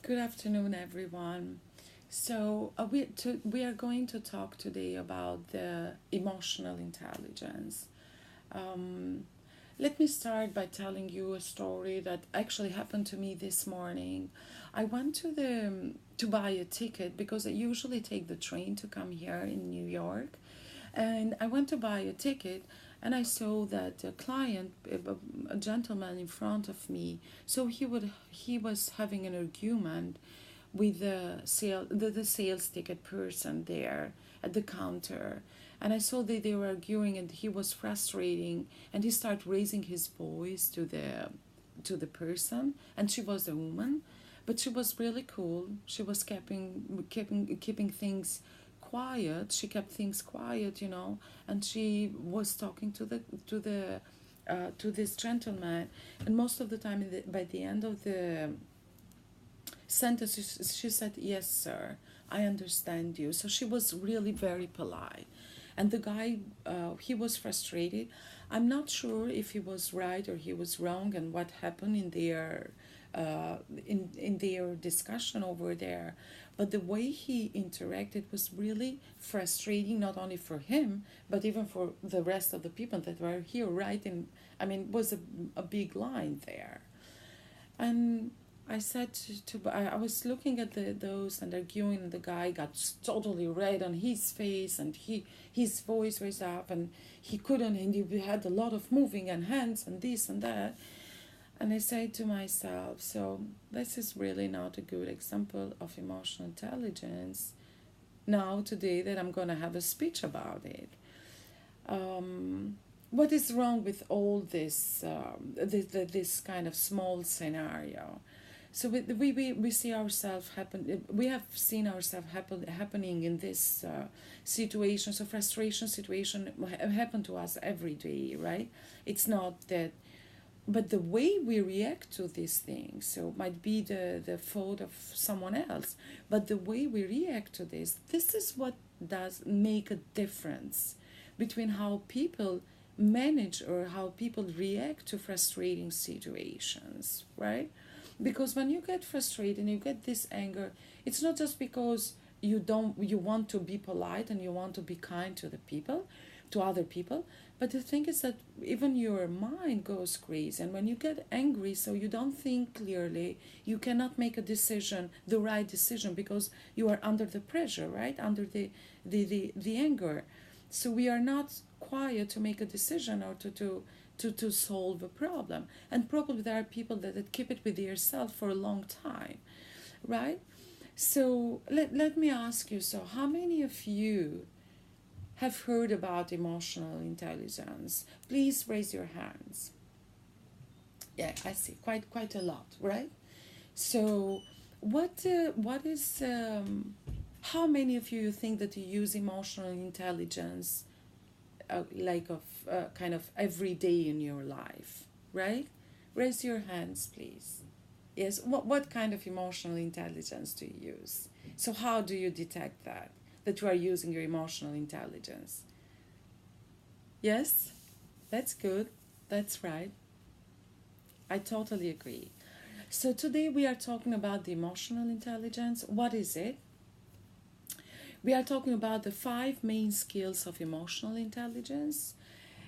Good afternoon, everyone. We are going to talk today about the emotional intelligence. Um, Let me start by telling you a story that actually happened to me this morning. I went to buy a ticket because I usually take the train to come here in New York, and I went to buy a ticket, and I saw that a client, a gentleman in front of me, so he was having an argument with the sales ticket person there at the counter, and I saw that they were arguing, and he was frustrating, and he started raising his voice to the person, and she was a woman, but she was really cool. She was keeping things quiet. She kept things quiet, and she was talking to this gentleman, and most of the time, by the end of the sentence, she said, "Yes, sir, I understand you." So she was really very polite. And the guy, he was frustrated. I'm not sure if he was right or he was wrong and what happened in their discussion over there. But the way he interacted was really frustrating, not only for him, but even for the rest of the people that were here, right? And I mean, it was a big line there. And I said I was looking at those and arguing, and the guy got totally red on his face, and his voice was up, and he couldn't, and he had a lot of moving and hands and this and that. And I said to myself, so this is really not a good example of emotional intelligence. Now today that I'm gonna have a speech about it. What is wrong with all this kind of small scenario? So we see ourselves happen. We have seen ourselves happening in this situation. So frustration situation happen to us every day, right? It's not that, but the way we react to these things, so it might be the fault of someone else, but the way we react to this is what does make a difference between how people manage or how people react to frustrating situations, right? Because when you get frustrated and you get this anger, it's not just because you want to be polite and you want to be kind to the people, to other people, but the thing is that even your mind goes crazy, and when you get angry, so you don't think clearly, you cannot make a decision, the right decision, because you are under the pressure, right, under the anger. So we are not quiet to make a decision or to solve a problem. And probably there are people that keep it with themselves for a long time, right? So let me ask you, so how many of you have heard about emotional intelligence? Please raise your hands. Yeah, I see, quite a lot, right? So what is how many of you think that you use emotional intelligence like of kind of every day in your life, right? Raise your hands, please. Yes, what kind of emotional intelligence do you use? So how do you detect that you are using your emotional intelligence? Yes, that's good. That's right. I totally agree. So today we are talking about the emotional intelligence. What is it? We are talking about the five main skills of emotional intelligence,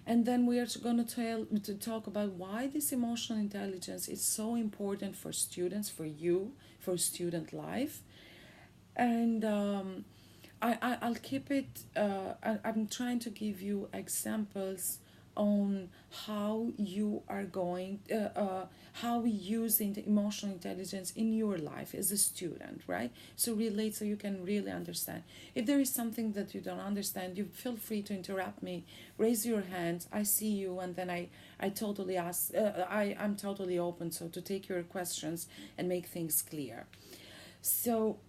and then we are going to talk about why this emotional intelligence is so important for students, for you, for student life. And I'll keep it, I'm trying to give you examples on how you are going, how we use the emotional intelligence in your life as a student, right? So relate so you can really understand. If there is something that you don't understand, you feel free to interrupt me, raise your hand, I see you, and then I totally ask, I'm totally open so to take your questions and make things clear. So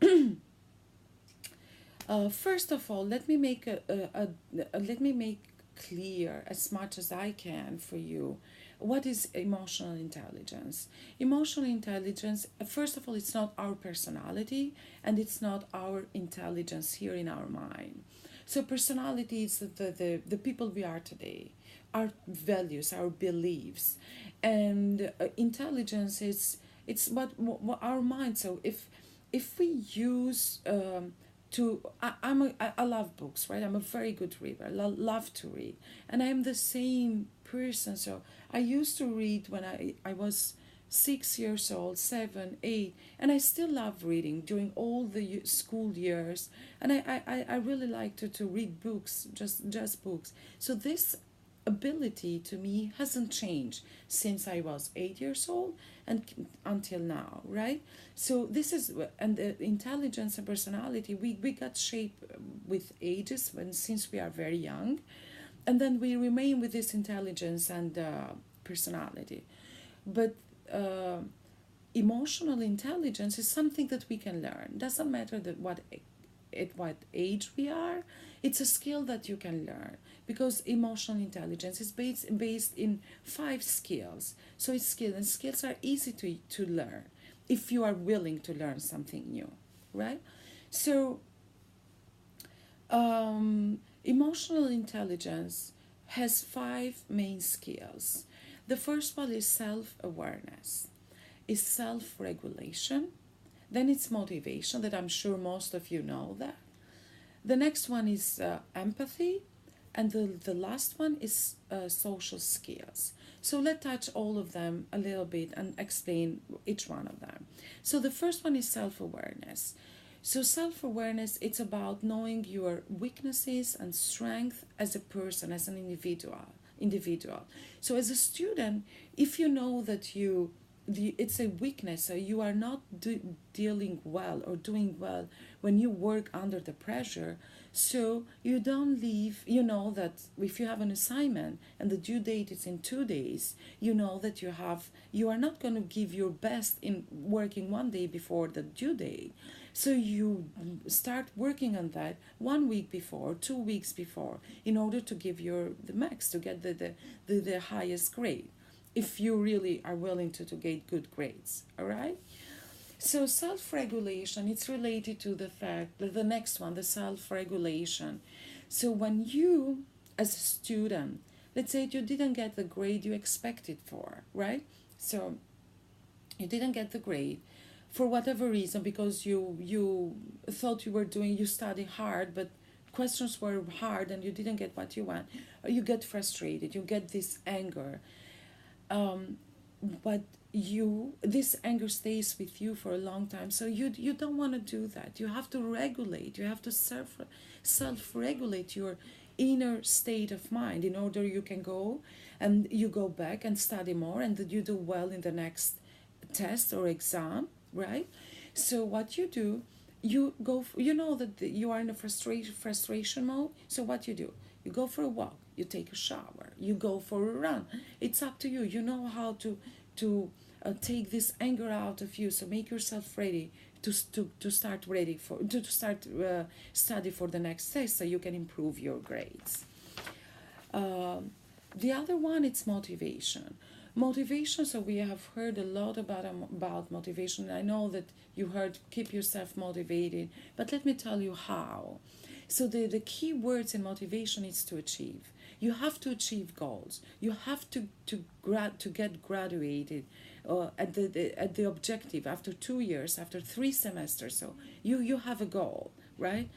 first of all, let me make let me make clear as much as I can for you what is emotional intelligence. Emotional intelligence, first of all, it's not our personality and it's not our intelligence here in our mind. So personality is the people we are today, our values, our beliefs, and intelligence is It's what our mind. So if we use I love books, right? I'm a very good reader. I love to read, and I'm the same person. So I used to read when I was 6 years old, 7, 8, and I still love reading during all the school years. And I really like to read books, just books. So this ability to me hasn't changed since I was 8 years old and until now, right? So this is, and the intelligence and personality, we got shaped with ages when since we are very young, and then we remain with this intelligence and personality. But emotional intelligence is something that we can learn. Doesn't matter that at what age we are. It's a skill that you can learn because emotional intelligence is based in 5 skills. So it's skills, and skills are easy to learn if you are willing to learn something new, right? So emotional intelligence has 5 main skills. The first one is self-awareness, is self-regulation. Then it's motivation, that I'm sure most of you know that. The next one is empathy, and the last one is social skills. So let's touch all of them a little bit and explain each one of them. So the first one is self-awareness. So self-awareness, it's about knowing your weaknesses and strength as a person, as an individual. So as a student, if you know that it's a weakness, so you are not dealing well or doing well when you work under the pressure, so you don't leave. You know that if you have an assignment and the due date is in 2 days, you know that you are not going to give your best in working one day before the due date. So you start working on that 1 week before, 2 weeks before, in order to give the max, to get the highest grade, if you really are willing to get good grades. All right? So self-regulation, it's related to the fact that the next one, the self-regulation. So when you, as a student, let's say you didn't get the grade you expected for, right? So you didn't get the grade for whatever reason, because you thought you studied hard, but questions were hard and you didn't get what you want. You get frustrated, you get this anger. But this anger stays with you for a long time, so you don't want to do that. You have to regulate, you have to self-regulate your inner state of mind in order you can go and you go back and study more, and that you do well in the next test or exam, right? So what you do, you go, you know that you are in a frustration mode, so what you do, you go for a walk, you take a shower, you go for a run. It's up to you. You know how to take this anger out of you. So make yourself ready to start study for the next test, so you can improve your grades. The other one, it's motivation. Motivation. So we have heard a lot about motivation. I know that you heard keep yourself motivated, but let me tell you how. So the key words in motivation is to achieve. You have to achieve goals. You have to get graduated at the objective after 2 years, after 3 semesters. So you have a goal, right?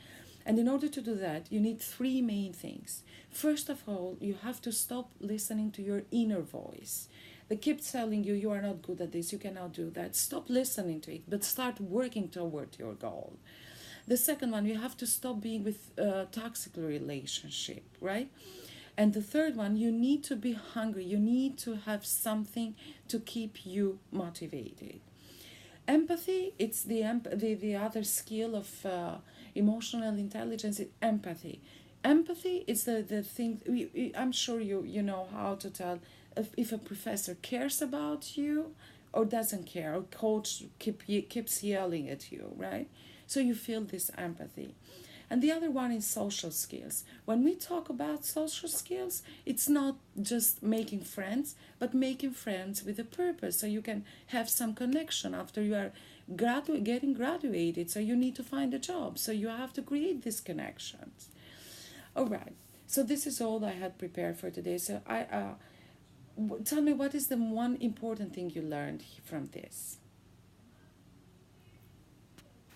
And in order to do that, you need 3 main things. First of all, you have to stop listening to your inner voice that keeps telling you you are not good at this, you cannot do that. Stop listening to it, but start working toward your goal. The second one, you have to stop being with a toxic relationship, right? And the third one, you need to be hungry. You need to have something to keep you motivated. Empathy, it's the other skill of emotional intelligence, is empathy. Empathy is the thing, I'm sure you know how to tell if a professor cares about you or doesn't care, or coach keeps yelling at you, right? So you feel this empathy. And the other one is social skills. When we talk about social skills, it's not just making friends, but making friends with a purpose, so you can have some connection after you are getting graduated. So you need to find a job, so you have to create these connections. All right. So this is all I had prepared for today. So tell me, what is the one important thing you learned from this?